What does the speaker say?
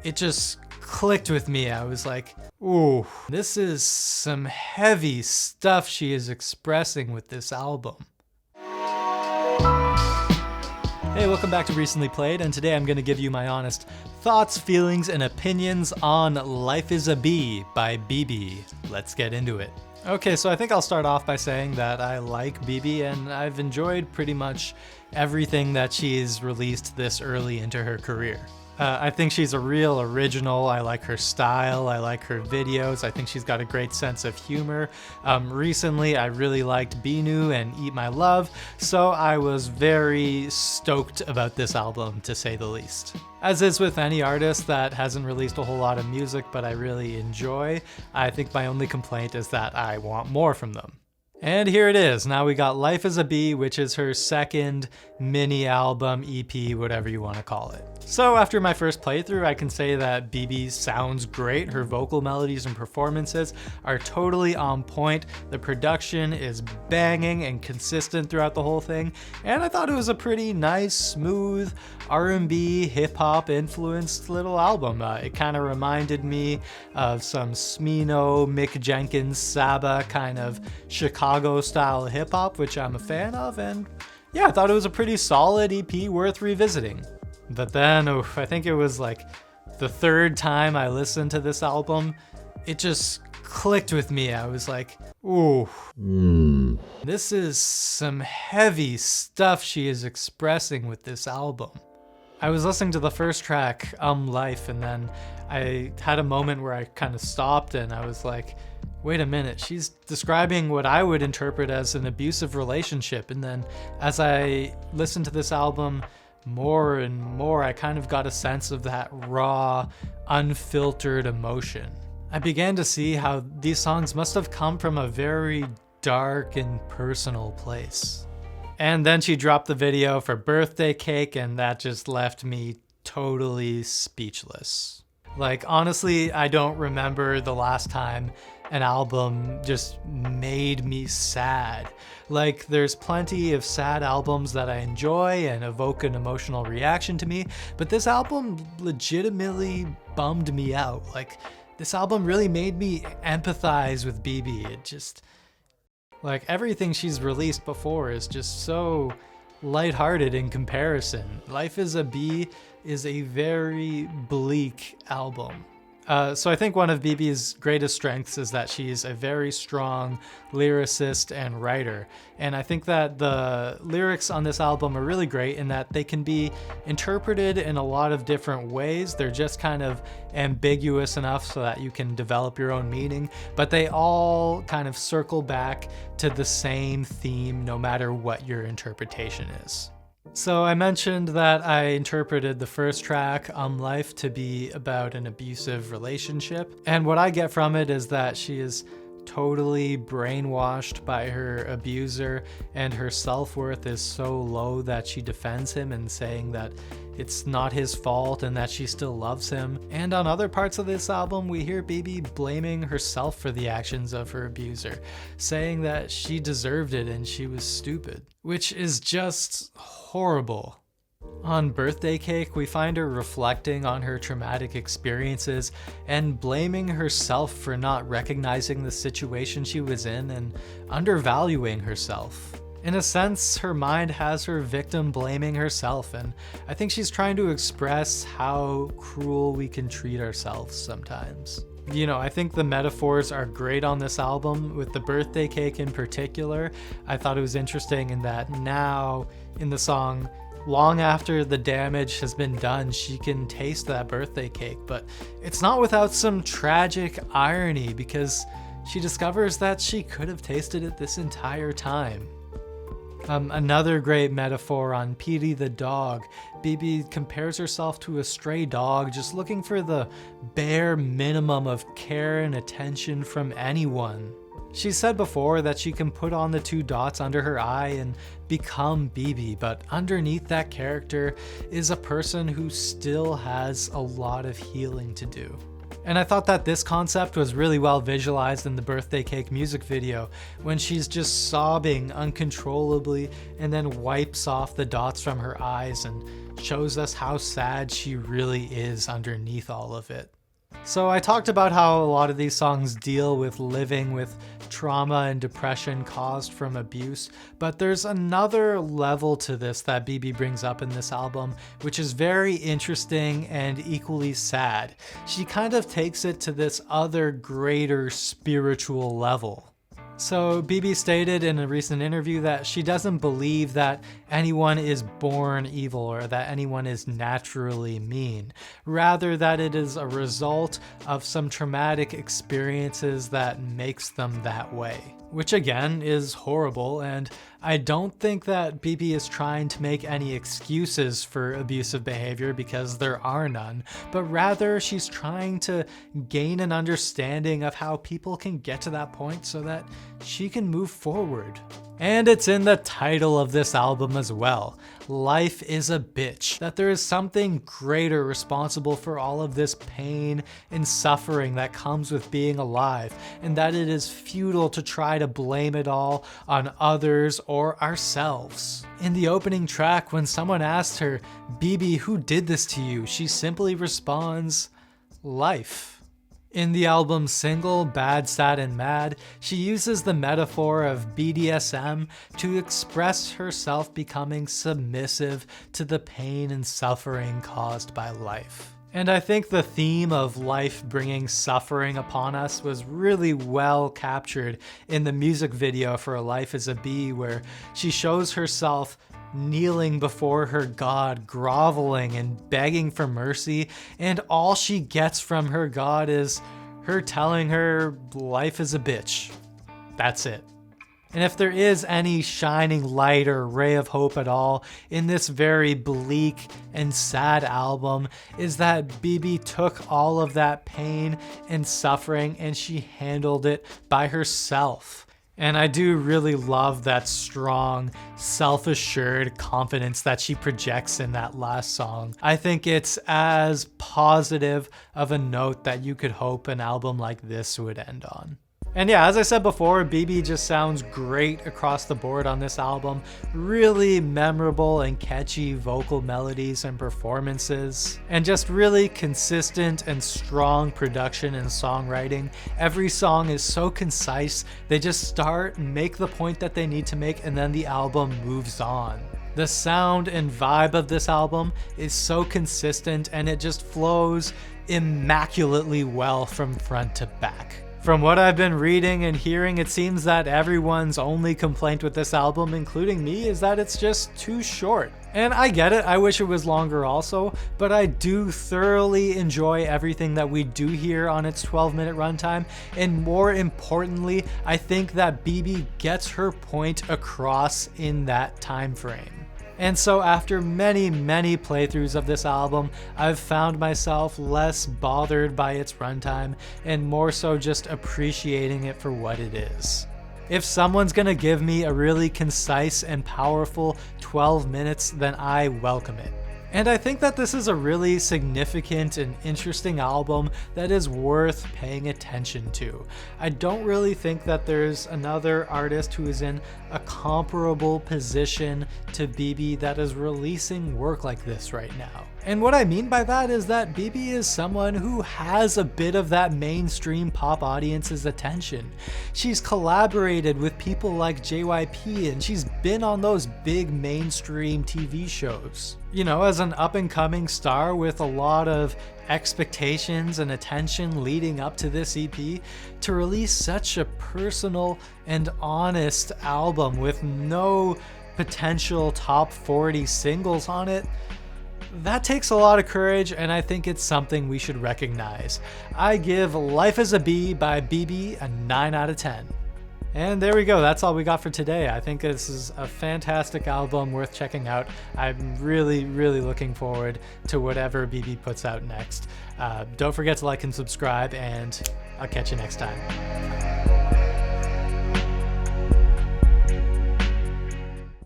It just clicked with me. I was like, ooh, this is some heavy stuff she is expressing with this album. Hey, welcome back to Recently Played, and today I'm going to give you my honest thoughts, feelings, and opinions on Life is a Bee by BIBI. Let's get into it. Okay, so I think I'll start off by saying that I like BIBI, and I've enjoyed pretty much everything that she's released this early into her career. I think she's a real original. I like her style. I like her videos. I think she's got a great sense of humor. Recently, I really liked Binu and Eat My Love, so I was very stoked about this album, to say the least. As is with any artist that hasn't released a whole lot of music but I really enjoy, I think my only complaint is that I want more from them. And here it is. Now we got Life is a Bee, which is her second mini album, EP, whatever you want to call it. So after my first playthrough, I can say that BIBI sounds great. Her vocal melodies and performances are totally on point. The production is banging and consistent throughout the whole thing. And I thought it was a pretty nice, smooth R&B, hip-hop influenced little album. It kind of reminded me of some Smino, Mick Jenkins, Saba kind of Chicago style hip-hop, which I'm a fan of. And yeah, I thought it was a pretty solid EP worth revisiting. But then, I think it was like the third time I listened to this album, it just clicked with me. I was like, ooh, this is some heavy stuff she is expressing with this album. I was listening to the first track, Life, and then I had a moment where I kind of stopped and I was like, wait a minute, she's describing what I would interpret as an abusive relationship. And then as I listened to this album more and more, I kind of got a sense of that raw, unfiltered emotion. I began to see how these songs must have come from a very dark and personal place. And then she dropped the video for Birthday Cake, and that just left me totally speechless. Like, honestly, I don't remember the last time an album just made me sad. Like, there's plenty of sad albums that I enjoy and evoke an emotional reaction to me, but this album legitimately bummed me out. Like, this album really made me empathize with BIBI. It just, like, everything she's released before is just so lighthearted in comparison. Life is a Bee is a very bleak album. So I think one of BIBI's greatest strengths is that she's a very strong lyricist and writer. And I think that the lyrics on this album are really great in that they can be interpreted in a lot of different ways. They're just kind of ambiguous enough so that you can develop your own meaning, but they all kind of circle back to the same theme no matter what your interpretation is. So I mentioned that I interpreted the first track, Life, to be about an abusive relationship. And what I get from it is that she is totally brainwashed by her abuser, and her self-worth is so low that she defends him and saying that it's not his fault and that she still loves him. And on other parts of this album, we hear BIBI blaming herself for the actions of her abuser, saying that she deserved it and she was stupid, which is just horrible. On Birthday Cake, we find her reflecting on her traumatic experiences and blaming herself for not recognizing the situation she was in and undervaluing herself. In a sense, her mind has her victim blaming herself, and I think she's trying to express how cruel we can treat ourselves sometimes. You know, I think the metaphors are great on this album, with the birthday cake in particular. I thought it was interesting in that now, in the song, long after the damage has been done, she can taste that birthday cake, but it's not without some tragic irony because she discovers that she could have tasted it this entire time. Another great metaphor on Petey the dog. BIBI compares herself to a stray dog just looking for the bare minimum of care and attention from anyone. She said before that she can put on the 2 dots under her eye and become BIBI, but underneath that character is a person who still has a lot of healing to do. And I thought that this concept was really well visualized in the Birthday Cake music video, when she's just sobbing uncontrollably and then wipes off the dots from her eyes and shows us how sad she really is underneath all of it. So I talked about how a lot of these songs deal with living with trauma and depression caused from abuse, but there's another level to this that BIBI brings up in this album, which is very interesting and equally sad. She kind of takes it to this other greater spiritual level. So BIBI stated in a recent interview that she doesn't believe that anyone is born evil or that anyone is naturally mean. Rather, that it is a result of some traumatic experiences that makes them that way. Which again is horrible, and I don't think that BIBI is trying to make any excuses for abusive behavior because there are none, but rather she's trying to gain an understanding of how people can get to that point so that she can move forward. And it's in the title of this album as well. Life is a bitch. That there is something greater responsible for all of this pain and suffering that comes with being alive, and that it is futile to try to blame it all on others or ourselves. In the opening track, when someone asks her, "BIBI, who did this to you?" she simply responds, "Life." In the album's single, Bad, Sad, and Mad, she uses the metaphor of BDSM to express herself becoming submissive to the pain and suffering caused by life. And I think the theme of life bringing suffering upon us was really well captured in the music video for Life is a Bee, where she shows herself kneeling before her God, groveling and begging for mercy, and all she gets from her God is her telling her life is a bitch. That's it. And if there is any shining light or ray of hope at all in this very bleak and sad album, is that BIBI took all of that pain and suffering and she handled it by herself. And I do really love that strong, self-assured confidence that she projects in that last song. I think it's as positive of a note that you could hope an album like this would end on. And yeah, as I said before, BIBI just sounds great across the board on this album. Really memorable and catchy vocal melodies and performances, and just really consistent and strong production and songwriting. Every song is so concise, they just start and make the point that they need to make, and then the album moves on. The sound and vibe of this album is so consistent, and it just flows immaculately well from front to back. From what I've been reading and hearing, it seems that everyone's only complaint with this album, including me, is that it's just too short. And I get it, I wish it was longer also, but I do thoroughly enjoy everything that we do hear on its 12-minute runtime, and more importantly, I think that BIBI gets her point across in that time frame. And so after many playthroughs of this album, I've found myself less bothered by its runtime and more so just appreciating it for what it is. If someone's gonna give me a really concise and powerful 12 minutes, then I welcome it. And I think that this is a really significant and interesting album that is worth paying attention to. I don't really think that there's another artist who is in a comparable position to BIBI that is releasing work like this right now. And what I mean by that is that BIBI is someone who has a bit of that mainstream pop audience's attention. She's collaborated with people like JYP, and she's been on those big mainstream TV shows. You know, as an up-and-coming star with a lot of expectations and attention leading up to this EP, to release such a personal and honest album with no potential top 40 singles on it, that takes a lot of courage, and I think it's something we should recognize. I give Life is a Bee by BIBI a 9 out of 10. And there we go, that's all we got for today. I think this is a fantastic album worth checking out. I'm really looking forward to whatever BIBI puts out next. Don't forget to like and subscribe, and I'll catch you next time.